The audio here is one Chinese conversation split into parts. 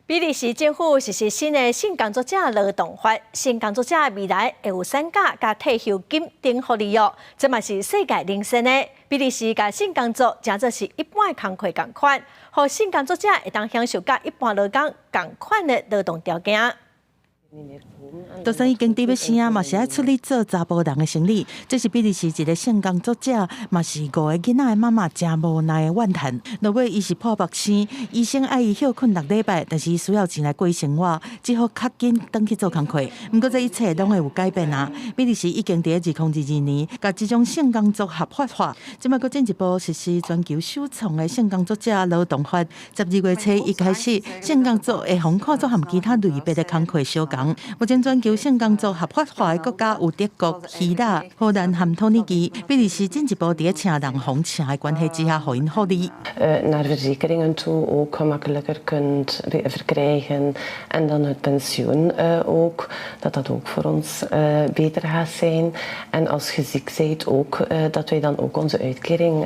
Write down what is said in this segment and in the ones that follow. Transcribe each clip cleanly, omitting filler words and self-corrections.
比利时政府实施新的性工作者劳动法，性工作者未来会有产假加退休金等福利哦，这嘛是世界领先的。比利时甲性工作真做是一般工课共款，互性工作者会当享受甲一般劳工共款的劳动条件。就算已经伫要生，嘛是爱出力做查甫人的生理。这是比利时一个性工作者，嘛是5个囡仔的妈妈真无奈的怨叹。落尾伊是破腹生，医生爱伊休困6礼拜，但是伊需要钱来过生活，只好较紧转去做工课。不过这一切拢会有改变啊！比利时已经伫2022年，甲这种性工作合法化，即摆佫进一步实施全球首创的性工作者劳动法。12月初一开始，性工作会互看作和其他类别的工课相共。目前全球性工作合法化的国家有德国、希腊、荷兰和土耳其。比利时进一步伫请人红请的关系之下，互因福利。Naar verzekeringen toe ook gemakkelijker kunt verkrijgen en dan het pensioen ook, dat ook voor ons beter gaat zijn. En als je ziek bent ook, dat wij dan ook onze uitkering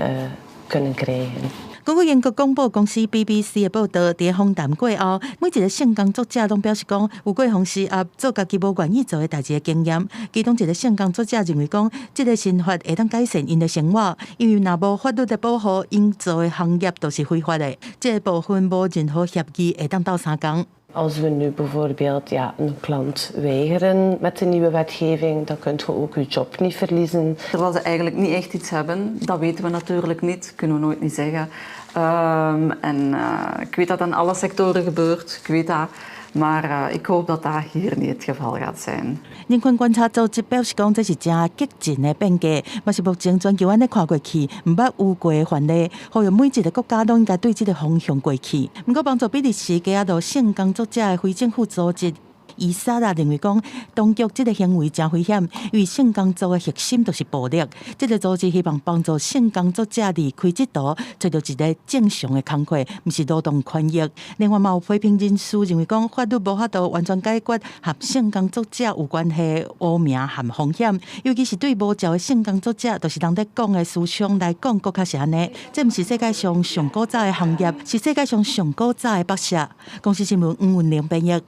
kunnen krijgen. 根据英国广播公司 BBC 的报道，伫访谈过后，每一个性工作者拢表示讲，有过方式做家己无愿意做的代志的经验。其中一个性工作者认为讲，这个新法会当改善因的生活，因为若无法律的保护，因做的行业都是非法的。这个部分无任何协议会当斗相共。Als we nu bijvoorbeeld een klant weigeren met de nieuwe wetgeving, dan kunt je ook je job niet verliezen. Terwijl ze eigenlijk niet echt iets hebben, dat weten we natuurlijk niet, kunnen we nooit niet zeggen. Ik weet dat in alle sectoren gebeurt, ik weet dat. Maar ik hoop dat dat hier niet het geval gaat zijn. 人权观察组织表示讲，这是真激进的变革，嘛是目前全球安尼看过去，唔捌有过的范例，呼吁每一个国家都应该对这个方向过去。不过，帮助比利时加入性工作者的非政府组织。伊莎拉认为讲，当局这个行为真危险，因为性工作的核心就是暴力。这个组织希望帮助性工作者离开制度，找到一个正常的工课，不是劳动权益。另外，有批评人士认为讲，法律无法度完全解决和性工作者有关系的污名和风险，尤其是对无照的性工作者，就是人在讲的思想来讲，更较是安尼。这不是世界上上古早的行业，是世界上上古早的博士。公司新闻吴文玲编译。